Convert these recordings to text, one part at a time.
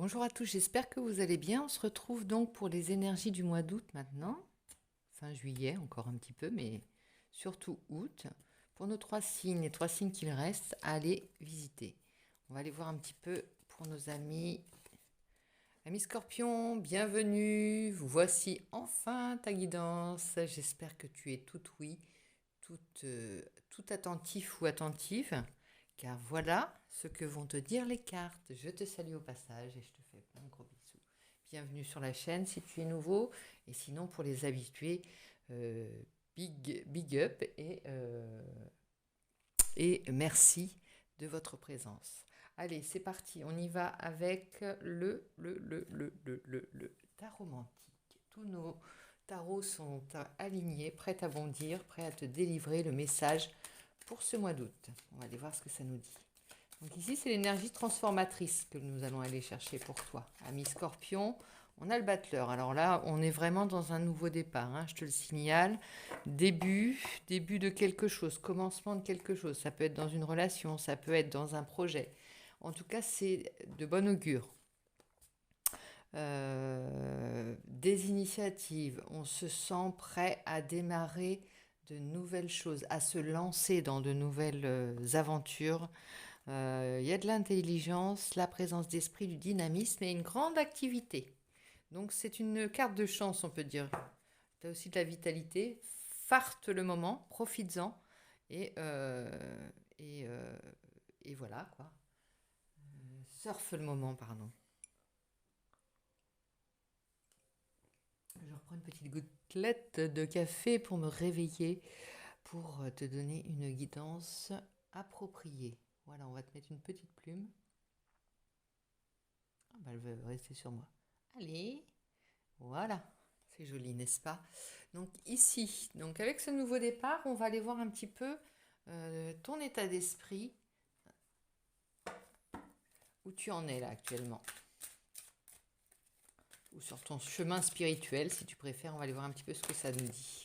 Bonjour à tous, j'espère que vous allez bien. On se retrouve donc pour les énergies du mois d'août maintenant, fin juillet encore un petit peu, mais surtout août, pour nos trois signes, les trois signes qu'il reste à aller visiter. On va aller voir un petit peu pour nos amis. Amis Scorpion, bienvenue. Vous voici enfin ta guidance. J'espère que tu es tout oui, tout attentif ou attentive, car voilà ce que vont te dire les cartes. Je te salue au passage et je te fais plein de gros bisous. Bienvenue sur la chaîne si tu es nouveau, et sinon pour les habitués, euh, big up et merci de votre présence. Allez, c'est parti, on y va avec le tarot mantique. Tous nos tarots sont alignés, prêts à bondir, prêts à te délivrer le message pour ce mois d'août. On va aller voir ce que ça nous dit. Donc ici, c'est l'énergie transformatrice que nous allons aller chercher pour toi. Ami Scorpion, on a le battleur. Alors là, on est vraiment dans un nouveau départ, hein, je te le signale. Début de quelque chose, commencement de quelque chose. Ça peut être dans une relation, ça peut être dans un projet. En tout cas, c'est de bon augure. Des initiatives, on se sent prêt à démarrer de nouvelles choses, à se lancer dans de nouvelles aventures. Il y a de l'intelligence, la présence d'esprit, du dynamisme et une grande activité. Donc c'est une carte de chance, on peut dire. Tu as aussi de la vitalité. Farte le moment, profites-en. Et, euh, et, euh, et voilà, quoi. Surfe le moment, pardon. Je reprends une petite gouttelette de café pour me réveiller, pour te donner une guidance appropriée. Voilà, on va te mettre une petite plume. Ah bah, elle veut rester sur moi. Allez, voilà, c'est joli, n'est-ce pas? Donc ici, donc avec ce nouveau départ, on va aller voir un petit peu ton état d'esprit, où tu en es là actuellement, ou sur ton chemin spirituel, si tu préfères. On va aller voir un petit peu ce que ça nous dit.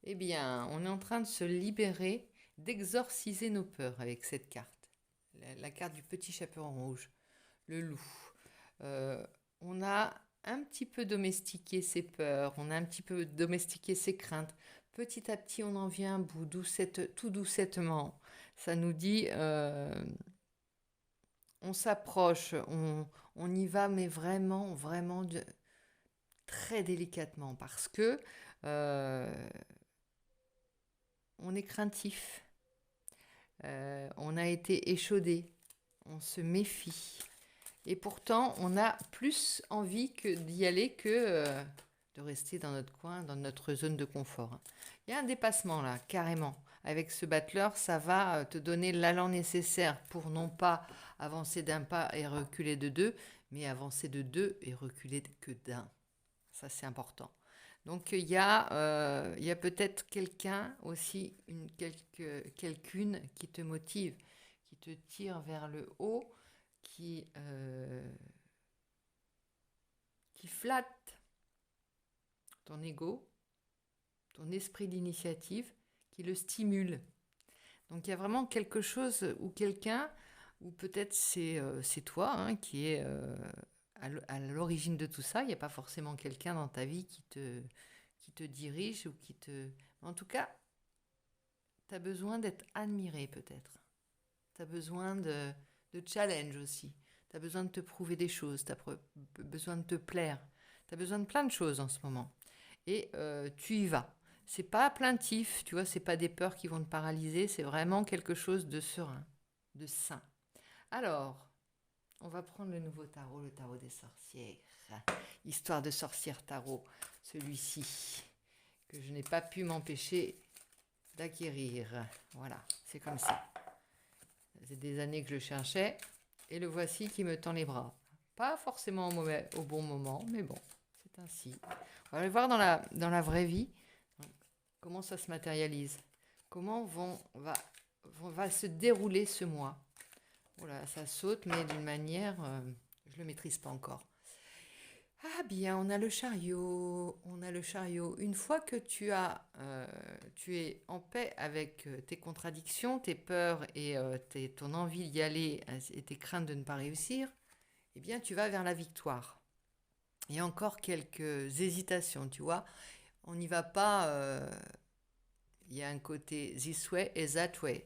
Eh bien, on est en train de se libérer, d'exorciser nos peurs avec cette carte. La carte du petit chaperon rouge, le loup. On a un petit peu domestiqué ses peurs, on a un petit peu domestiqué ses craintes. Petit à petit, on en vient à bout, tout doucettement. Ça nous dit, on s'approche, on y va, mais vraiment, vraiment très délicatement, parce que on est craintif, on a été échaudé, on se méfie. Et pourtant, on a plus envie d'y aller que de rester dans notre coin, dans notre zone de confort. Il y a un dépassement là, carrément. Avec ce battleur, ça va te donner l'allant nécessaire pour non pas avancer d'un pas et reculer de deux, mais avancer de deux et reculer que d'un. Ça, c'est important. Donc, il y a peut-être quelqu'un aussi, quelqu'une qui te motive, qui te tire vers le haut, qui flatte ton ego, ton esprit d'initiative, qui le stimule. Donc il y a vraiment quelque chose ou quelqu'un, ou peut-être c'est toi hein, qui est à l'origine de tout ça. Il n'y a pas forcément quelqu'un dans ta vie qui te dirige ou qui te... En tout cas, tu as besoin d'être admiré peut-être. Tu as besoin de challenge aussi. Tu as besoin de te prouver des choses. Tu as besoin de te plaire. Tu as besoin de plein de choses en ce moment. Et tu y vas. C'est pas plaintif, tu vois, c'est pas des peurs qui vont te paralyser, c'est vraiment quelque chose de serein, de sain. Alors, on va prendre le nouveau tarot, le tarot des sorcières. Histoire de sorcière tarot, celui-ci, que je n'ai pas pu m'empêcher d'acquérir. Voilà, c'est comme ça. C'est des années que je le cherchais, et le voici qui me tend les bras. Pas forcément au bon moment, mais bon, c'est ainsi. On va aller voir dans la vraie vie comment ça se matérialise. Comment va se dérouler ce mois. Voilà, ça saute, mais d'une manière, je ne le maîtrise pas encore. Ah bien, on a le chariot, on a le chariot. Une fois que tu es en paix avec tes contradictions, tes peurs et ton envie d'y aller et tes craintes de ne pas réussir, eh bien, tu vas vers la victoire. Il y a encore quelques hésitations, tu vois. On n'y va pas. Il y a un côté this way et that way.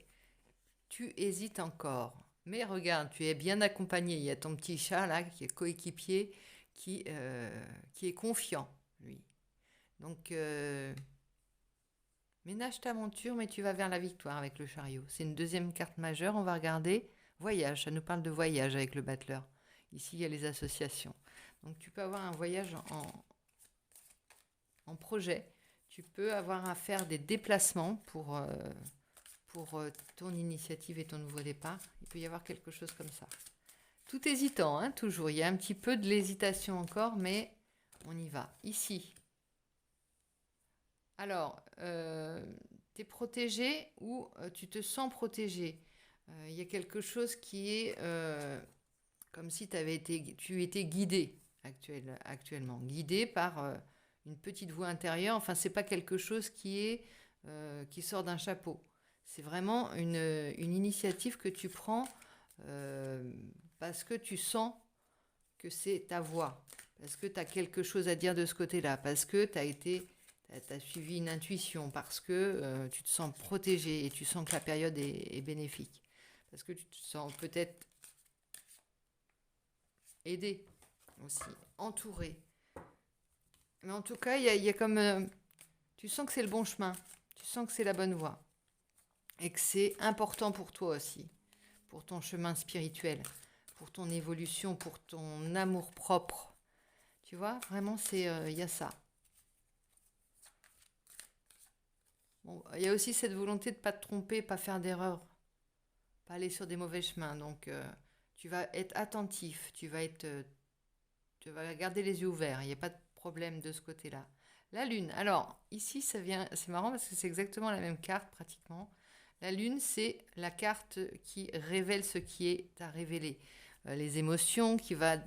Tu hésites encore. Mais regarde, tu es bien accompagné. Il y a ton petit chat là qui est coéquipier, qui est confiant, lui. Donc, ménage ta monture, mais tu vas vers la victoire avec le chariot. C'est une deuxième carte majeure. On va regarder voyage. Ça nous parle de voyage avec le battleur. Ici, il y a les associations. Donc, tu peux avoir un voyage en projet. Tu peux avoir à faire des déplacements pour ton initiative et ton nouveau départ. Il peut y avoir quelque chose comme ça. Tout hésitant, hein, toujours. Il y a un petit peu de l'hésitation encore, mais on y va. Ici. Alors, tu es protégé ou tu te sens protégé. Il y a quelque chose qui est comme si tu étais guidé actuellement. Guidé par une petite voix intérieure. Enfin, c'est pas quelque chose qui sort d'un chapeau. C'est vraiment une initiative que tu prends parce que tu sens que c'est ta voix, parce que tu as quelque chose à dire de ce côté-là, parce que tu as suivi une intuition, parce que tu te sens protégé et tu sens que la période est bénéfique, parce que tu te sens peut-être aidé aussi, entouré. Mais en tout cas, il y a comme... tu sens que c'est le bon chemin, tu sens que c'est la bonne voie, et que c'est important pour toi aussi, pour ton chemin spirituel, pour ton évolution, pour ton amour propre. Tu vois, vraiment, il y a ça. Bon, il y a aussi cette volonté de ne pas te tromper, pas faire d'erreur, pas aller sur des mauvais chemins. Donc, tu vas être attentif, tu vas garder les yeux ouverts. Il n'y a pas de problème de ce côté-là. La lune. Alors, ici, c'est marrant parce que c'est exactement la même carte pratiquement. La lune, c'est la carte qui révèle ce qui est à révéler. Les émotions, qui va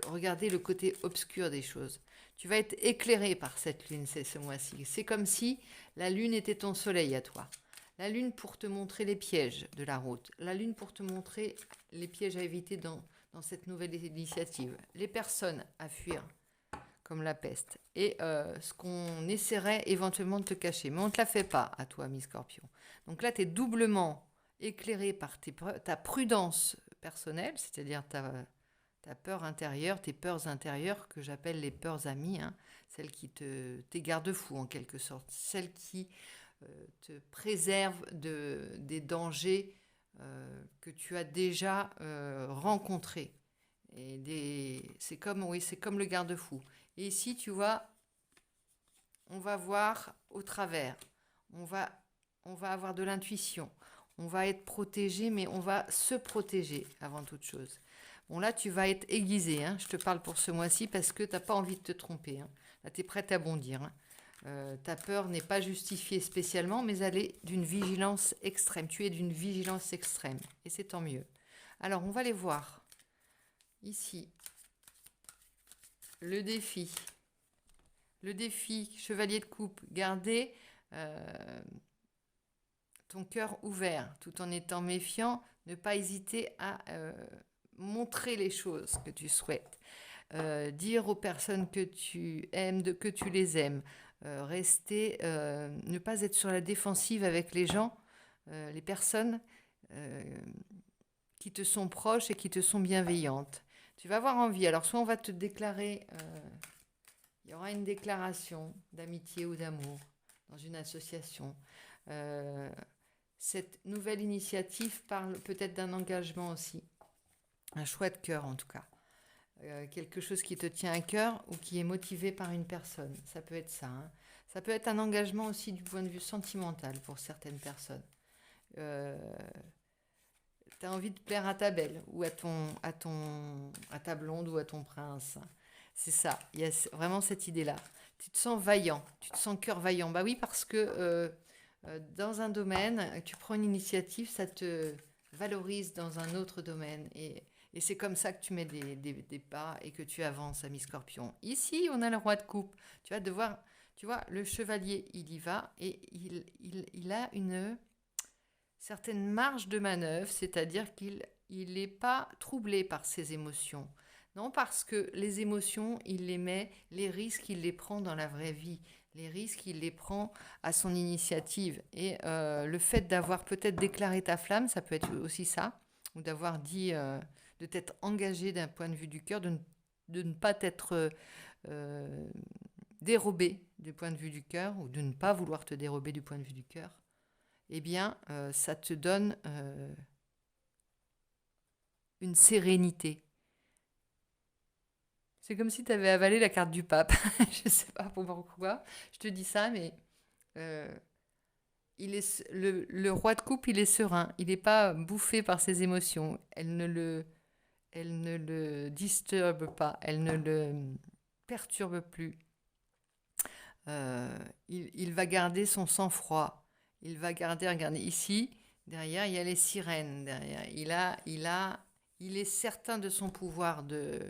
regarder le côté obscur des choses. Tu vas être éclairé par cette lune ce mois-ci. C'est comme si la lune était ton soleil à toi. La lune pour te montrer les pièges de la route. La lune pour te montrer les pièges à éviter dans cette nouvelle initiative. Les personnes à fuir comme la peste. Et ce qu'on essaierait éventuellement de te cacher. Mais on ne te la fait pas à toi, mi-scorpion. Donc là, tu es doublement éclairé par ta prudence personnelle, c'est-à-dire ta peur intérieure, tes peurs intérieures, que j'appelle les peurs amies, hein, celles qui tes garde-fous en quelque sorte, celles qui te préservent des dangers que tu as déjà rencontrés. C'est comme le garde-fou. Et ici, tu vois, on va voir au travers. On va avoir de l'intuition. On va être protégé, mais on va se protéger avant toute chose. Bon, là, tu vas être aiguisé. Hein. Je te parle pour ce mois-ci parce que tu n'as pas envie de te tromper. Hein. Là, tu es prête à bondir. Hein. Ta peur n'est pas justifiée spécialement, mais elle est d'une vigilance extrême. Tu es d'une vigilance extrême. Et c'est tant mieux. Alors, on va les voir. Ici, le défi. Le défi, chevalier de coupe, garder ton cœur ouvert tout en étant méfiant, ne pas hésiter à montrer les choses que tu souhaites, dire aux personnes que tu aimes, que tu les aimes, ne pas être sur la défensive avec les gens, les personnes qui te sont proches et qui te sont bienveillantes. Tu vas avoir envie, alors soit on va te déclarer... il y aura une déclaration d'amitié ou d'amour dans une association. Cette nouvelle initiative parle peut-être d'un engagement aussi. Un choix de cœur en tout cas. Quelque chose qui te tient à cœur ou qui est motivé par une personne. Ça peut être ça. Hein. Ça peut être un engagement aussi du point de vue sentimental pour certaines personnes. Tu as envie de plaire à ta belle ou à ta blonde ou à ton prince. C'est ça, il y a vraiment cette idée-là. Tu te sens vaillant, tu te sens cœur vaillant. Bah oui, parce que dans un domaine, tu prends une initiative, ça te valorise dans un autre domaine. Et c'est comme ça que tu mets des pas et que tu avances, ami Scorpion. Ici, on a le roi de coupe. Tu vas devoir, tu vois, le chevalier, il y va et il a une certaine marge de manœuvre, c'est-à-dire qu'il n'est pas troublé par ses émotions. Non, parce que les émotions, il les met, les risques, il les prend dans la vraie vie. Les risques, il les prend à son initiative. Et le fait d'avoir peut-être déclaré ta flamme, ça peut être aussi ça, ou d'avoir dit, de t'être engagé d'un point de vue du cœur, de ne pas t'être euh, dérobé du point de vue du cœur, ou de ne pas vouloir te dérober du point de vue du cœur, eh bien, ça te donne une sérénité. C'est comme si tu avais avalé la carte du pape. Je sais pas pourquoi je te dis ça, mais euh, le roi de coupe, il est serein. Il n'est pas bouffé par ses émotions. Elle ne le disturbe pas. Elle ne le perturbe plus. Il va garder son sang-froid. Il va garder, regardez, ici, derrière, il y a les sirènes. Derrière, il est certain de son pouvoir, de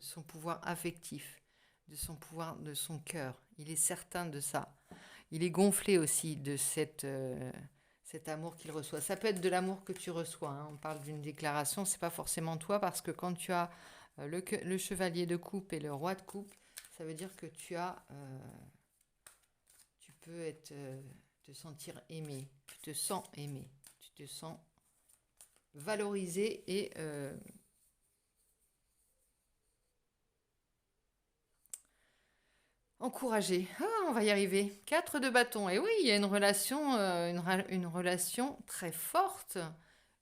son pouvoir affectif, de son pouvoir, de son cœur. Il est certain de ça. Il est gonflé aussi de cet amour qu'il reçoit. Ça peut être de l'amour que tu reçois, hein. On parle d'une déclaration, c'est pas forcément toi, parce que quand tu as le chevalier de coupe et le roi de coupe, ça veut dire que tu peux te sentir aimé, tu te sens aimé, tu te sens valorisé et encouragé. Ah, on va y arriver. 4 de bâton. Et oui, il y a une relation, une relation très forte,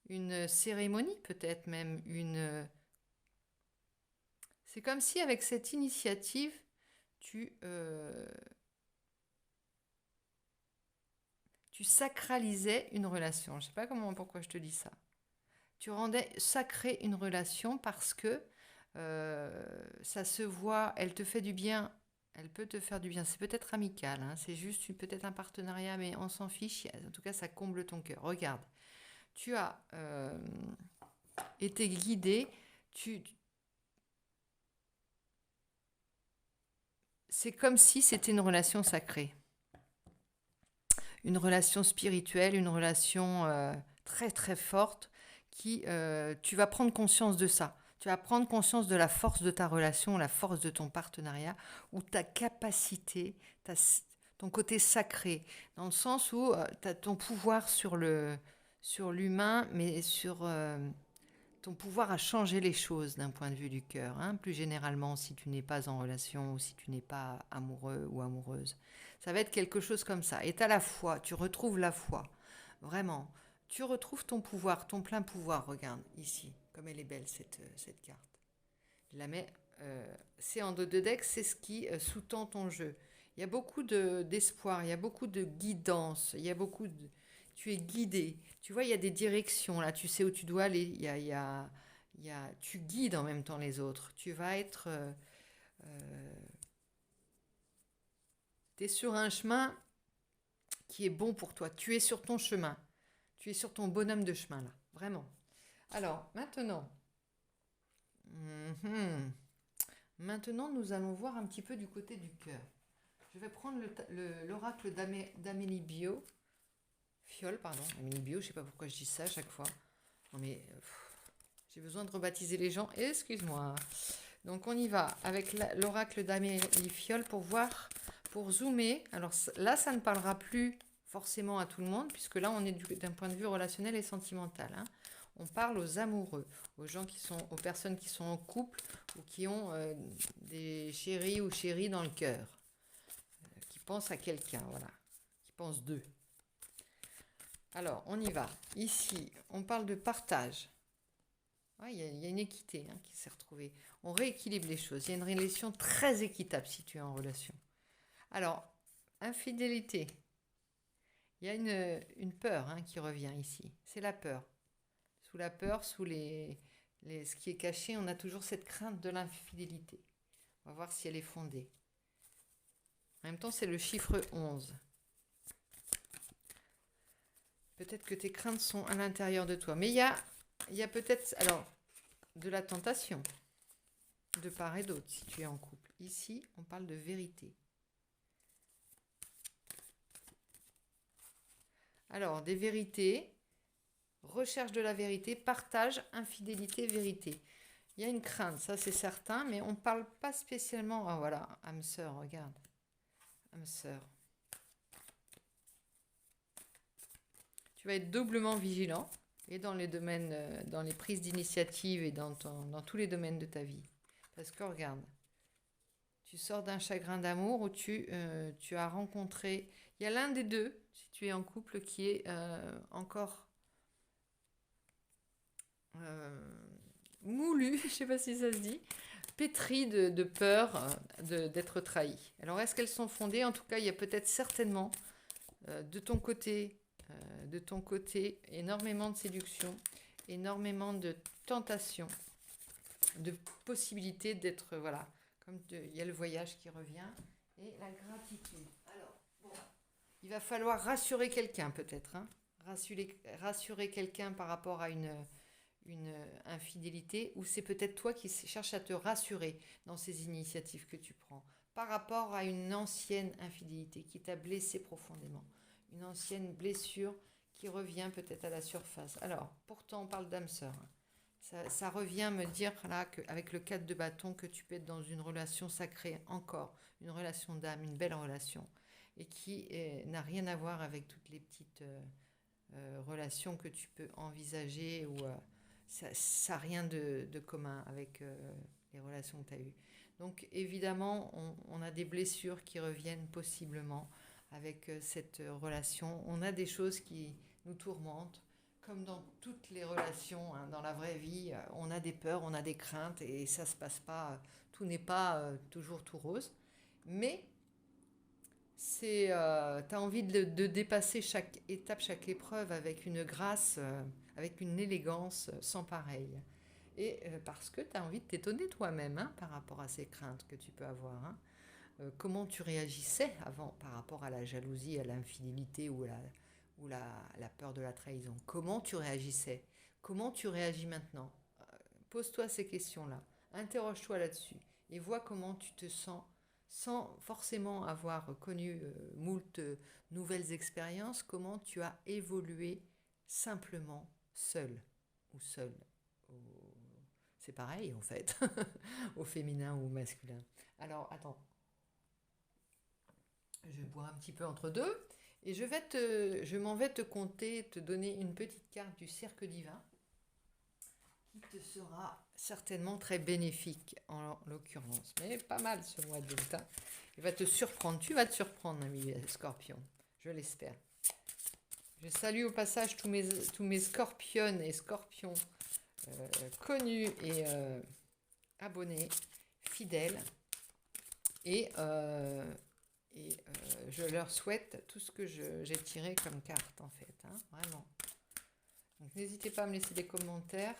une cérémonie peut-être même, c'est comme si avec cette initiative, tu, euh, tu sacralisais une relation. Je ne sais pas pourquoi je te dis ça. Tu rendais sacré une relation parce que ça se voit, elle te fait du bien, elle peut te faire du bien. C'est peut-être amical, hein, c'est juste peut-être un partenariat, mais on s'en fiche. En tout cas, ça comble ton cœur. Regarde, tu as été guidé, tu, c'est comme si c'était une relation sacrée, une relation spirituelle, une relation très très forte qui, tu vas prendre conscience de ça. Tu vas prendre conscience de la force de ta relation, la force de ton partenariat, ou ta capacité, ton côté sacré, dans le sens où tu as ton pouvoir sur l'humain, mais sur ton pouvoir à changer les choses d'un point de vue du cœur, hein, plus généralement si tu n'es pas en relation ou si tu n'es pas amoureux ou amoureuse. Ça va être quelque chose comme ça. Et tu as la foi, tu retrouves la foi. Vraiment, tu retrouves ton pouvoir, ton plein pouvoir. Regarde ici, comme elle est belle cette carte. Je la mets, c'est en dos de deck, c'est ce qui sous-tend ton jeu. Il y a beaucoup d'espoir, il y a beaucoup de guidance, il y a beaucoup de... Tu es guidé. Tu vois, il y a des directions là, tu sais où tu dois aller. Tu guides en même temps les autres. Tu vas être... tu es sur un chemin qui est bon pour toi. Tu es sur ton chemin. Tu es sur ton bonhomme de chemin là, vraiment. Alors, maintenant... Maintenant, nous allons voir un petit peu du côté du cœur. Je vais prendre l'oracle d'Amélie Bio. Fiole, pardon. Amélie Bio, je ne sais pas pourquoi je dis ça à chaque fois. Non mais j'ai besoin de rebaptiser les gens. Excuse-moi. Donc on y va avec l'oracle d'Amélie Fiole pour voir, pour zoomer. Alors là, ça ne parlera plus forcément à tout le monde, puisque là, on est d'un point de vue relationnel et sentimental, hein. On parle aux amoureux, aux personnes qui sont en couple ou qui ont des chéris ou chéries dans le cœur, qui pensent à quelqu'un, voilà, qui pensent d'eux. Alors, on y va. Ici, on parle de partage. Il y a une équité, hein, qui s'est retrouvée. On rééquilibre les choses. Il y a une relation très équitable si tu es en relation. Alors, infidélité. Il y a une peur, hein, qui revient ici. C'est la peur. Sous la peur, ce qui est caché, on a toujours cette crainte de l'infidélité. On va voir si elle est fondée. En même temps, c'est le chiffre 11. Peut-être que tes craintes sont à l'intérieur de toi. Mais il y a peut-être, alors, de la tentation, de part et d'autre, si tu es en couple. Ici, on parle de vérité. Alors, des vérités, recherche de la vérité, partage, infidélité, vérité. Il Il y a une crainte, ça c'est certain, mais on ne parle pas spécialement. Ah voilà, âme sœur, regarde. Âme sœur. Tu vas être doublement vigilant et dans les domaines, dans les prises d'initiative et dans tous les domaines de ta vie. Parce que regarde, tu sors d'un chagrin d'amour où tu as rencontré. Il y a l'un des deux, si tu es en couple, qui est encore moulu, je ne sais pas si ça se dit, pétri de peur d'être trahi. Alors est-ce qu'elles sont fondées? En tout cas, il y a peut-être certainement de ton côté, énormément de séduction, énormément de tentation, de possibilité d'être, voilà, il y a le voyage qui revient et la gratitude. Alors, bon, il va falloir rassurer quelqu'un peut-être, hein, rassurer quelqu'un par rapport à une infidélité, ou c'est peut-être toi qui cherches à te rassurer dans ces initiatives que tu prends par rapport à une ancienne infidélité qui t'a blessé profondément, une ancienne blessure qui revient peut-être à la surface. Alors, pourtant on parle d'âme sœur. Ça revient me dire là qu'avec le 4 de bâton que tu peux être dans une relation sacrée encore, une relation d'âme, une belle relation, et qui n'a rien à voir avec toutes les petites relations que tu peux envisager ou ça n'a rien de commun avec les relations que tu as eues. Donc évidemment, on a des blessures qui reviennent possiblement avec cette relation. On a des choses qui nous tourmentent, comme dans toutes les relations, hein, dans la vraie vie. On a des peurs, on a des craintes et ça ne se passe pas, tout n'est pas toujours tout rose. Mais tu as envie de dépasser chaque étape, chaque épreuve avec une grâce, avec une élégance sans pareil. Et parce que tu as envie de t'étonner toi-même, hein, par rapport à ces craintes que tu peux avoir. Hein. Comment tu réagissais avant par rapport à la jalousie, à l'infidélité ou la peur de la trahison? Comment tu réagissais? Comment tu réagis maintenant? Pose-toi ces questions-là. Interroge-toi là-dessus et vois comment tu te sens sans forcément avoir connu moult nouvelles expériences, comment tu as évolué simplement seul ou seul. C'est pareil en fait, au féminin ou au masculin. Alors attends, je bois un petit peu entre deux et je m'en vais te conter, te donner une petite carte du cercle divin qui te sera certainement très bénéfique en l'occurrence. Mais pas mal ce mois d'août. Hein. Il va te surprendre. Tu vas te surprendre, ami Scorpion. Je l'espère. Je salue au passage tous mes scorpionnes et scorpions connus et abonnés, fidèles. Et je leur souhaite tout ce que j'ai tiré comme carte en fait. Hein, vraiment. Donc n'hésitez pas à me laisser des commentaires.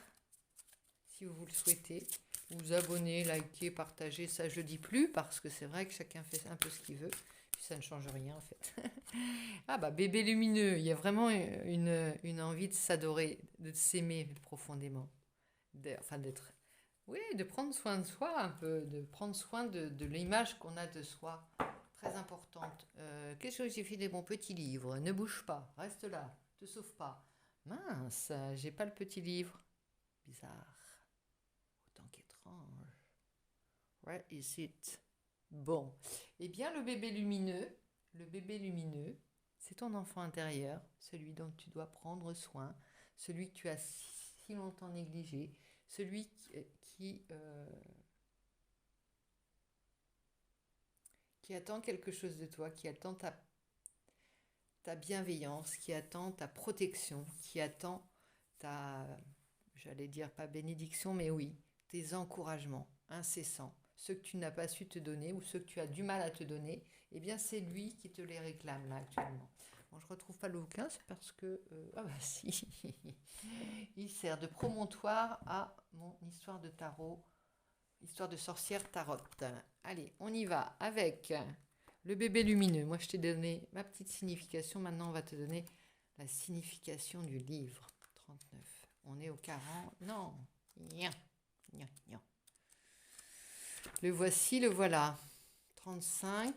Si vous le souhaitez, vous abonner, liker, partager, ça je dis plus parce que c'est vrai que chacun fait un peu ce qu'il veut, puis ça ne change rien en fait. Ah bah bébé lumineux, il y a vraiment une envie de s'adorer, de s'aimer profondément, d'être, oui, de prendre soin de soi un peu, de prendre soin de l'image qu'on a de soi, très importante. Qu'est-ce que j'ai fait de mon petit livre? Ne bouge pas, reste là, te sauve pas. Mince, j'ai pas le petit livre. Bizarre. Autant qu'étrange. Where is it? Bon. Eh bien, le bébé lumineux, c'est ton enfant intérieur, celui dont tu dois prendre soin, celui que tu as si longtemps négligé, celui qui attend quelque chose de toi, qui attend ta bienveillance, qui attend ta protection, qui attend ta, j'allais dire pas bénédiction, mais oui, tes encouragements incessants, ceux que tu n'as pas su te donner ou ceux que tu as du mal à te donner, eh bien c'est lui qui te les réclame là actuellement. Bon, je ne retrouve pas le bouquin, c'est parce que... ah bah si, il sert de promontoire à mon histoire de tarot, histoire de sorcière tarotte. Allez, on y va avec le bébé lumineux. Moi, je t'ai donné ma petite signification. Maintenant, on va te donner la signification du livre. 39. On est au 40. Non. Nya. Nya, nya. Le voici, le voilà. 35.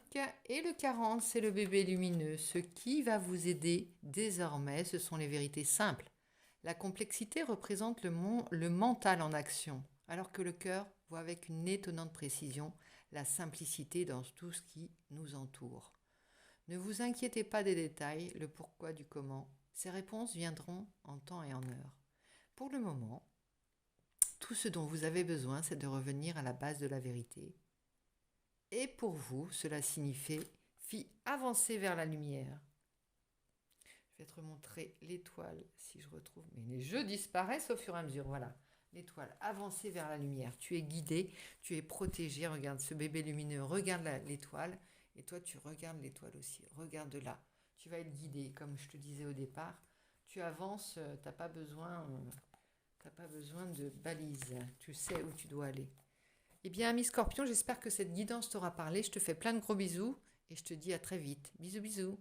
Et le 40, c'est le bébé lumineux. Ce qui va vous aider désormais, ce sont les vérités simples. La complexité représente le mental en action. alors que le cœur voit avec une étonnante précision la simplicité dans tout ce qui nous entoure. Ne vous inquiétez pas des détails, le pourquoi du comment. Ces réponses viendront en temps et en heure. Pour le moment, tout ce dont vous avez besoin, c'est de revenir à la base de la vérité. Et pour vous, cela signifie avancer vers la lumière. Je vais te remontrer l'étoile si je retrouve. Mais les jeux disparaissent au fur et à mesure. Voilà. L'étoile, avancer vers la lumière. Tu es guidé, tu es protégé. Regarde ce bébé lumineux, regarde l'étoile. Et toi, tu regardes l'étoile aussi. Regarde là. Tu vas être guidé, comme je te disais au départ. Tu avances, tu n'as pas besoin de balises. Tu sais où tu dois aller. Eh bien, ami Scorpion, j'espère que cette guidance t'aura parlé. Je te fais plein de gros bisous et je te dis à très vite. Bisous, bisous.